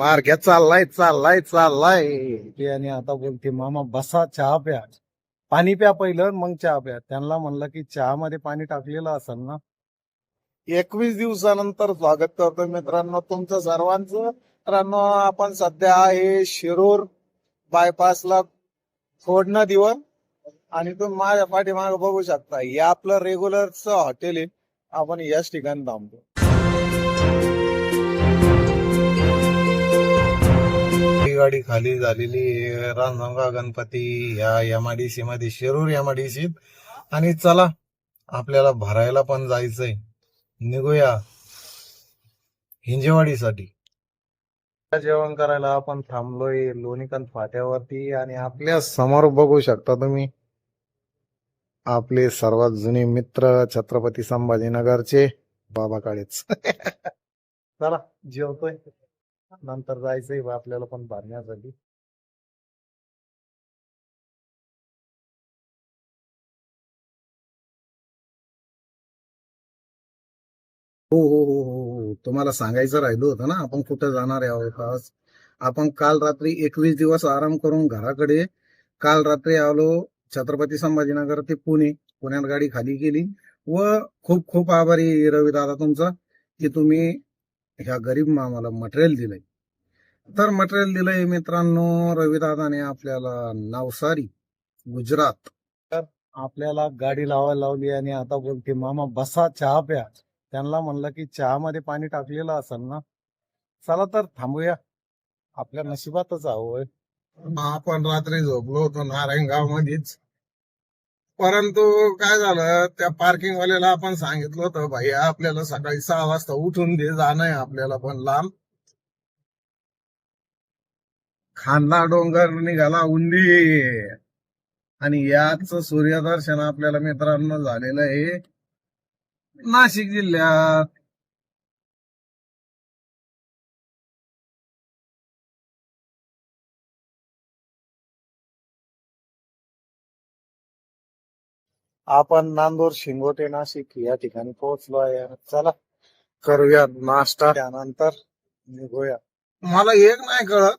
बारक्या चाललाय चाललाय चाललाय ते आणि आता बोलते मामा बसा चहा प्या. पाणी प्या पहिलं मग चहा प्या. त्यांना म्हणलं की चहा मध्ये पाणी टाकलेलं असेल ना. 21 दिवसानंतर स्वागत करतो मित्रांनो तुमचं सर्वांचं. मित्रांनो आपण सध्या आहे शिरूर बायपासला फोड नदीवर आणि तुम्ही माझ्या पाठीमागे बघू शकता हे आपलं रेग्युलरचं हॉटेल आहे. आपण याच ठिकाणी थांबतो. ही गाडी खाली झालेली आहे रांजणगाव गणपती या एमआयडीसी मध्ये शिरूर एमआयडीसी. आणि चला आपल्याला भरायला पण जायचंय. निघूया हिंजेवाडीसाठी. जेवण करायला आपण थांबलोय लोणीकांत फाट्यावरती आणि आपल्या समोर बघू शकता तुम्ही आपले सर्वात जुने मित्र छत्रपती संभाजीनगरचे बाबा काळेच. चला जेवतोय नंतर जायचंय आपल्याला पण भरण्यासाठी. हो हो हो हो हो तुम्हाला सांगायचं राहिलं होतं ना आपण कुठं जाणार आहोत आज. आपण काल रात्री 21 दिवस आराम करून घराकडे काल रात्री आलो छत्रपती संभाजीनगर ते पुणे. पुण्यात गाडी खाली केली व खूप खूप आभारी रवी दादा तुमचा की तुम्ही ह्या गरीब मामाला मटेरियल दिलंय. तर मटेरियल दिलंय मित्रांनो रवी दादाने आपल्याला नवसारी गुजरात. तर आपल्याला गाडी लावायला लावली आणि आता बोलते मामा बसा चहा प्या. त्यांना म्हणलं की चहा मध्ये पाणी टाकलेलं असेल ना. चला तर थांबूया आपल्या नशिबातच आहोय. आपण रात्री झोपलो होतो नारायणगाव मध्येच. परंतु काय झालं त्या पार्किंग वाल्याला आपण सांगितलं होतं भाई आपल्याला सकाळी 6 वाजता उठून दे जाणं आहे आपल्याला पण लांब. खांदा डोंगर निघाला उंदी आणि याच सूर्यदर्शन आपल्याला मित्रांनो झालेलं आहे नाशिक जिल्ह्यात. आपण नांदूर शिंगोटे नाशिक या ठिकाणी पोहोचलो आहे. चला करूया नाश्ता त्यानंतर निघूया. मला एक नाही कळत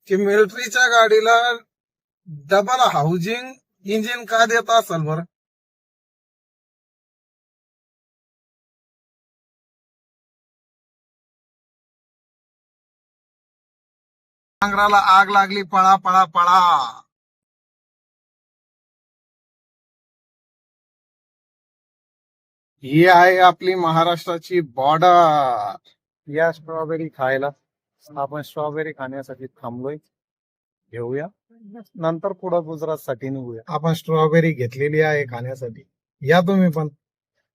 की मिलिटरीच्या गाडीला डबल हाऊसिंग इंजिन का देत असेल बरं. नांगराला आग लागली पळा पळा पळा. ही आहे आपली महाराष्ट्राची बॉर्डर. या स्ट्रॉबेरी खायला आपण स्ट्रॉबेरी खाण्यासाठी थांबलोय. घेऊया नंतर पुढं गुजरात साठी निघूया. आपण स्ट्रॉबेरी घेतलेली आहे खाण्यासाठी. या तुम्ही पण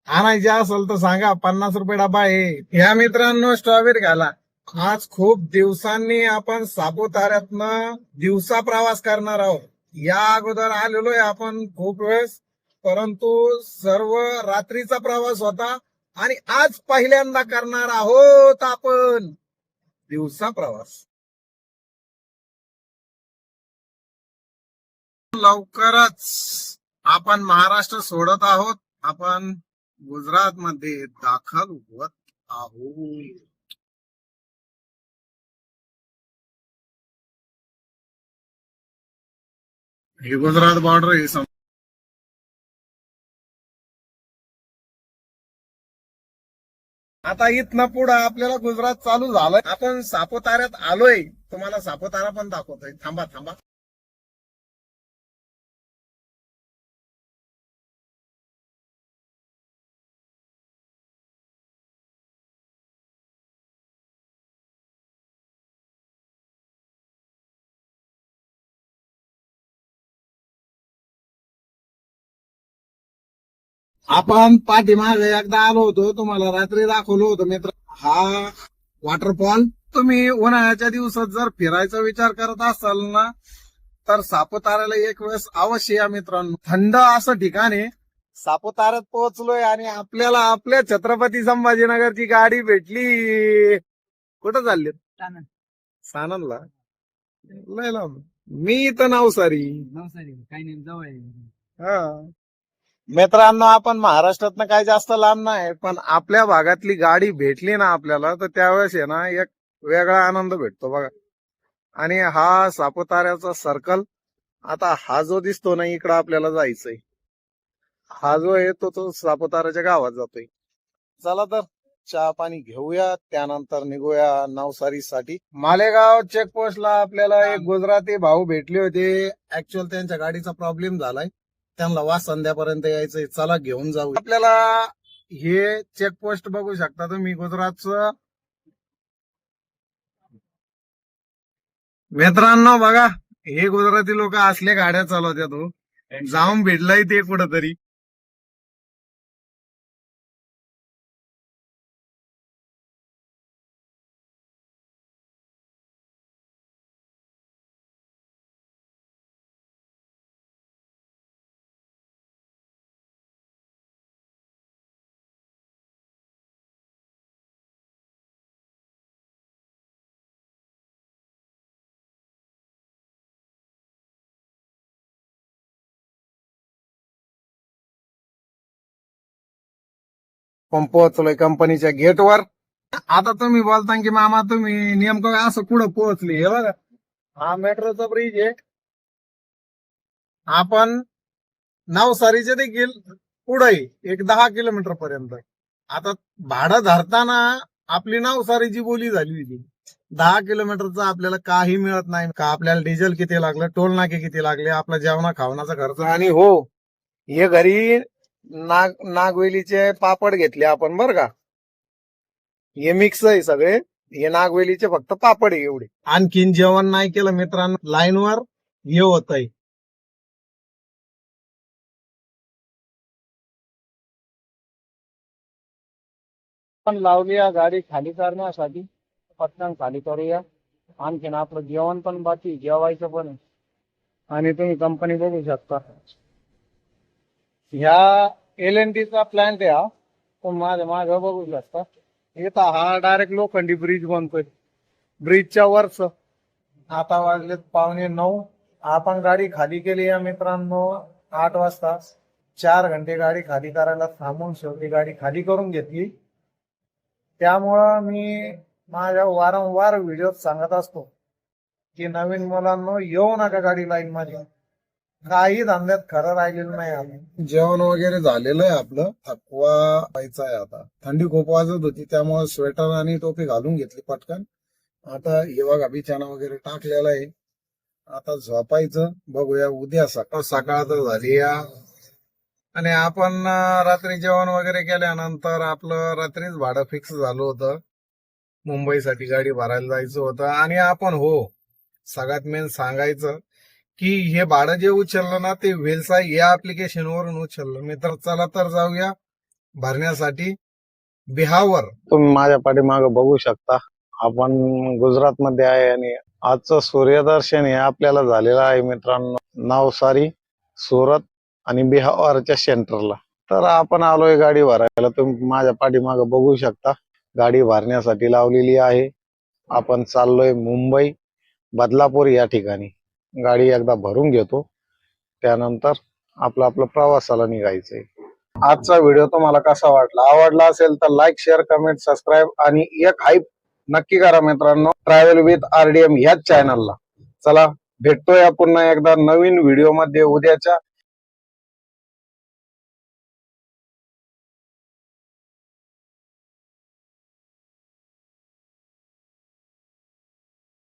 आणायची असेल तर सांगा 50 रुपये डबा आहे. या मित्रांनो स्ट्रॉबेरी घाला. आज खूप दिवसांनी आपण सापुताऱ्यातनं दिवसा प्रवास करणार आहोत. या अगोदर आलेलोय आपण खूप वेळेस परंतु सर्व रात्रीचा प्रवास होता आणि आज पहिल्यांदा करणार आहोत आपण दिवसा प्रवास. लवकरच आपण महाराष्ट्र सोडत आहोत. आपण गुजरात मध्ये दाखल होत आहोत. हे गुजरात बॉर्डर आहे. आता इथनं पुढं आपल्याला गुजरात चालू झालंय. आपण सापुताऱ्यात आलोय. तुम्हाला सापुतारा पण दाखवतोय. थांबा थांबा. आपण पाठीमागे एकदा आलो होतो तुम्हाला रात्री दाखवलं होतं मित्र. हा वॉटरफॉल तुम्ही उन्हाळ्याच्या दिवसात जर फिरायचा विचार करत असाल ना तर सापुताऱ्याला एक वेळेस अवश्य या मित्रांनो. थंड असं ठिकाण आहे. सापुताऱ्यात पोहोचलोय आणि आपल्याला आपल्या छत्रपती संभाजीनगरची गाडी भेटली. कुठं चालली सानंदला. लय लांब. मी इथं नवसारी काही नाही जवळ. हा मित्रांनो आपण महाराष्ट्रातनं काही जास्त लांब नाही पण आपल्या भागातली गाडी भेटली ना आपल्याला तर त्यावेळेस आहे ना एक वेगळा आनंद भेटतो बघा. आणि हा सापुताऱ्याचा सर्कल, आता हा जो दिसतो ना इकडं आपल्याला जायचंय, हा जो आहे तो सापुताऱ्याच्या गावात जातोय. चला तर चहा पाणी घेऊया, त्यानंतर निघूया नवसारीसाठी. मालेगाव चेकपोस्टला आपल्याला एक गुजराती भाऊ भेटले होते. ऍक्च्युअल त्यांच्या गाडीचा प्रॉब्लेम झालाय, त्यांना वास संध्यापर्यंत यायचंय. चला घेऊन जाऊ आपल्याला. हे चेकपोस्ट बघू शकता तुम्ही गुजरातचं. मित्रांनो बघा, हे गुजराती लोक असले गाड्या चालवतात हो. जाऊन भेटलाय ते कुठंतरी. पण पोहोचलोय कंपनीच्या गेटवर. आता तुम्ही बोलता की मामा तुम्ही नेमकं असं कुठं पोहोचले, हे बघा हा मेट्रोचा ब्रिज आहे. आपण नवसारीचे देखील पुढे एक 10 किलोमीटर पर्यंत. आता भाडं धरताना आपली नवसारीची बोली झाली होती. 10 किलोमीटरचं आपल्याला काही मिळत नाही का. आपल्याला डिझेल किती लागलं, टोल नाके किती लागले, आपला जेवणा खावण्याचा खर्च. आणि हो, हे घरी नागवेलीचे पापड घेतले आपण बरं का. हे मिक्स आहे सगळे, हे नागवेलीचे फक्त पापड आहे एवढे. आणखीन जेवण नाही केलं मित्रांनो, लाईनवर हे होत आहे. पण लावली गाडी खाली करण्यासाठी, पटकन खाली करूया. आणखीन आपलं जेवण पण बाकी, जेवायचं पण. आणि तुम्ही कंपनी बघू शकता, ह्या LNT चा प्लांट आहे हा. तुम्ही माझ्या मागे बघू शकता, इथं हा डायरेक्ट लोखंडी ब्रिज बनतोय, ब्रिजच्या वरच. आता वाजलेत 8:45. आपण गाडी खाली केली या मित्रांनो 8 वाजता. 4 घंटे गाडी खाली करायला थांबून शेवटी गाडी खाली करून घेतली. त्यामुळं मी माझ्या वारंवार व्हिडिओत सांगत असतो की नवीन मुलांनो येऊ नका गाडी लाईन मध्ये. काही धंद्यात खरं राहिलेलं नाही. आम्ही जेवण वगैरे झालेलं आहे आपलं, थकवा व्हायचा आहे. आता थंडी खूप वाजत होती, त्यामुळे स्वेटर आणि टोपी घालून घेतली पटकन. आता हे बघा बिछाना वगैरे टाकलेला आहे. आता झोपायचं. बघूया उद्या सकाळ तर झाली या. आणि आपण रात्री जेवण वगैरे केल्यानंतर आपलं रात्रीच भाडं फिक्स झालं होतं. मुंबईसाठी गाडी भरायला जायचं होतं. आणि आपण हो, सगळ्यात मेन सांगायचं की हे भाडं जे उचललं ना ते वेलसाई या ऍप्लिकेशन वरून उचललं. मित्र चला तर जाऊया भरण्यासाठी बिहावर. तुम्ही माझ्या पाठीमागे बघू शकता, आपण गुजरात मध्ये आहे आणि आजचं सूर्यदर्शन हे आपल्याला झालेलं आहे मित्रांनो नवसारी, सुरत आणि बिहारच्या सेंटरला. तर आपण आलोय गाडी भरायला. तुम्ही माझ्या पाठीमागे बघू शकता, गाडी भरण्यासाठी लावलेली आहे. आपण चाललोय मुंबई बदलापूर या ठिकाणी. गाडी एकदा भरून घेतो, त्यानंतर आपलं प्रवासाला निघायचंय. आजचा व्हिडिओ तुम्हाला कसा वाटला, आवडला असेल तर लाईक, शेअर, कमेंट, सबस्क्राईब आणि एक हाईप नक्की करा मित्रांनो ट्रॅव्हल विथ RDM ह्याच चॅनलला. चला भेटतोय पुन्हा एकदा नवीन व्हिडिओ मध्ये उद्याच्या.